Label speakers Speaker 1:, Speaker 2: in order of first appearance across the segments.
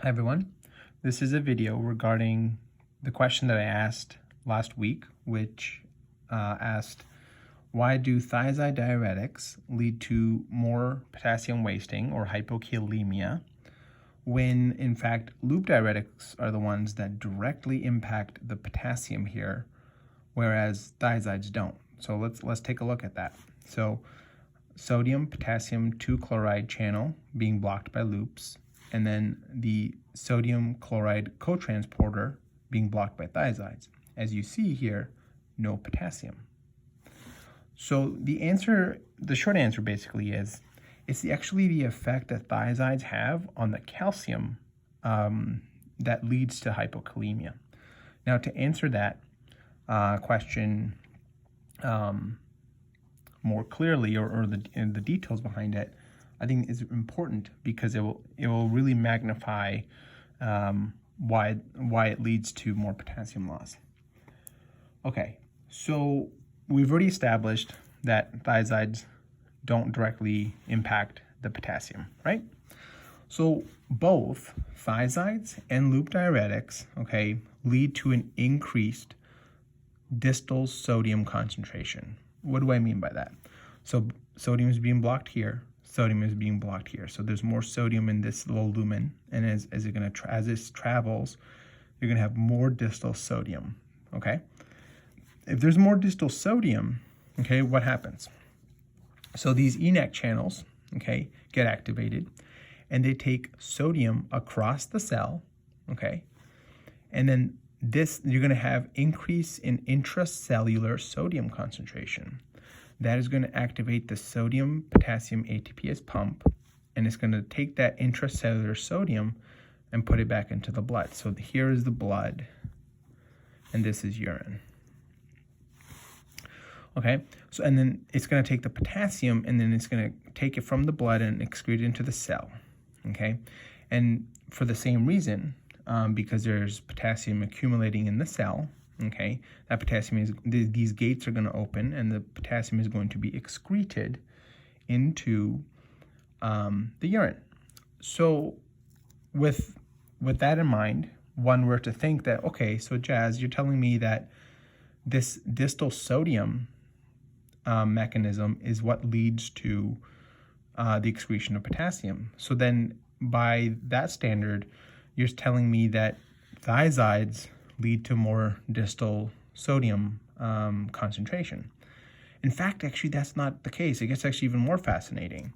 Speaker 1: Hi everyone, this is a video regarding the question that I asked last week, which asked, why do thiazide diuretics lead to more potassium wasting or hypokalemia when in fact loop diuretics are the ones that directly impact the potassium here, whereas thiazides don't. So let's take a look at that. So sodium potassium 2 chloride channel being blocked by loops, and then the sodium chloride cotransporter being blocked by thiazides. As you see here, no potassium. So the short answer basically is, it's actually the effect that thiazides have on the calcium that leads to hypokalemia. Now, to answer that question more clearly, or the details behind it, I think is important because it will really magnify why it leads to more potassium loss. Okay, so we've already established that thiazides don't directly impact the potassium, right? So both thiazides and loop diuretics, okay, lead to an increased distal sodium concentration. What do I mean by that? So sodium is being blocked here, sodium is being blocked here. So there's more sodium in this low lumen, and as this travels, you're gonna have more distal sodium, okay? If there's more distal sodium, okay, what happens? So these ENaC channels, okay, get activated, and they take sodium across the cell, okay? And then you're gonna have increase in intracellular sodium concentration. That is going to activate the sodium potassium ATPase pump, and it's going to take that intracellular sodium and put it back into the blood. So here is the blood, and this is urine. Okay, so and then it's going to take the potassium, and then it's going to take it from the blood and excrete it into the cell. Okay, and for the same reason, because there's potassium accumulating in the cell, okay, that potassium these gates are going to open, and the potassium is going to be excreted into the urine. So with that in mind, one were to think that, okay, so Jazz, you're telling me that this distal sodium mechanism is what leads to the excretion of potassium. So then by that standard, you're telling me that thiazides lead to more distal sodium concentration. In fact, actually, that's not the case. It gets actually even more fascinating.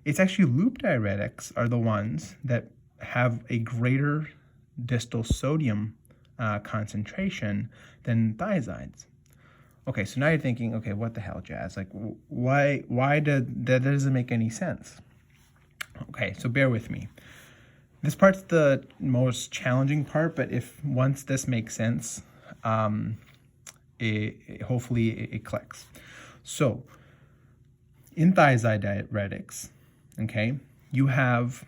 Speaker 1: It's actually loop diuretics are the ones that have a greater distal sodium concentration than thiazides. Okay, so now you're thinking, okay, what the hell, Jazz? Like, why that doesn't make any sense? Okay, so bear with me. This part's the most challenging part, but once this makes sense, hopefully it clicks. So in thiazide diuretics, okay, you have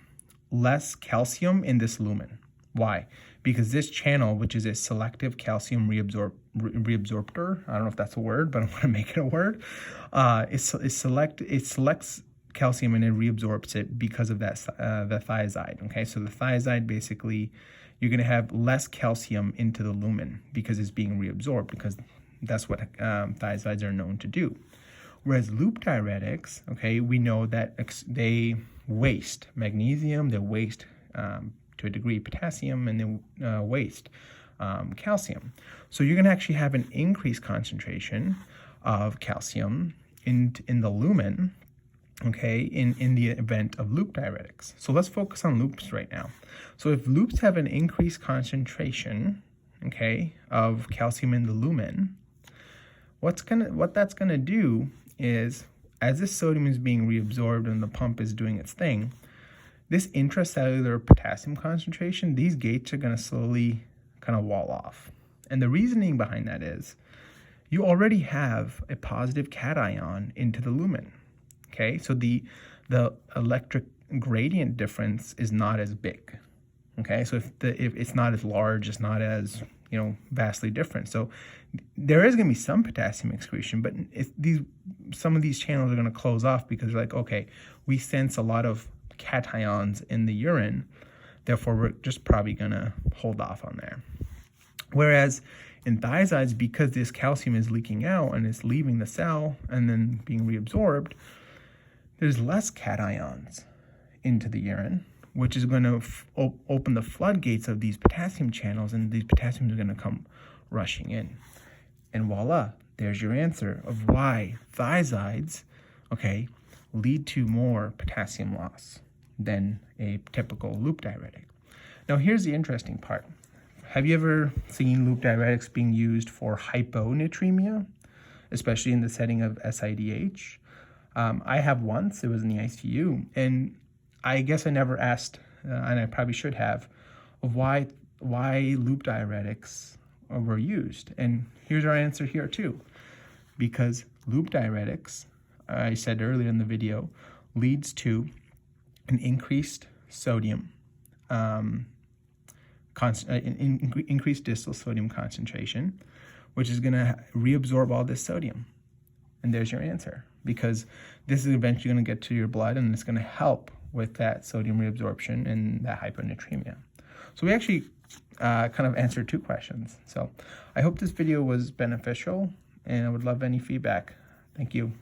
Speaker 1: less calcium in this lumen. Why? Because this channel, which is a selective calcium reabsorptor, I don't know if that's a word, but I'm going to make it a word. It selects calcium and it reabsorbs it because of that the thiazide. Okay, so the thiazide, basically you're going to have less calcium into the lumen because it's being reabsorbed, because that's what thiazides are known to do. Whereas loop diuretics, okay, we know that they waste magnesium, they waste to a degree potassium, and they waste calcium. So you're going to actually have an increased concentration of calcium in the lumen, okay, in the event of loop diuretics. So let's focus on loops right now. So if loops have an increased concentration, okay, of calcium in the lumen, what that's gonna do is, as this sodium is being reabsorbed and the pump is doing its thing, this intracellular potassium concentration, these gates are gonna slowly kind of wall off. And the reasoning behind that is, you already have a positive cation into the lumen. Okay, so the electric gradient difference is not as big. Okay, so if it's not as large, it's not as vastly different. So there is going to be some potassium excretion, but some of these channels are going to close off because they're like, okay, we sense a lot of cations in the urine, Therefore, we're just probably going to hold off on there. Whereas in thiazides, because this calcium is leaking out and it's leaving the cell and then being reabsorbed, there's less cations into the urine, which is going to open the floodgates of these potassium channels, and these potassiums are going to come rushing in. And voila, there's your answer of why thiazides, okay, lead to more potassium loss than a typical loop diuretic. Now, here's the interesting part. Have you ever seen loop diuretics being used for hyponatremia, especially in the setting of SIDH? I have once. It was in the ICU, and I guess I never asked, and I probably should have, of why loop diuretics were used. And here's our answer here too. Because loop diuretics, I said earlier in the video, leads to an increased sodium, increased distal sodium concentration, which is going to reabsorb all this sodium. And there's your answer, because this is eventually going to get to your blood, and it's going to help with that sodium reabsorption and that hyponatremia. So we actually kind of answered 2 questions. So I hope this video was beneficial, and I would love any feedback. Thank you.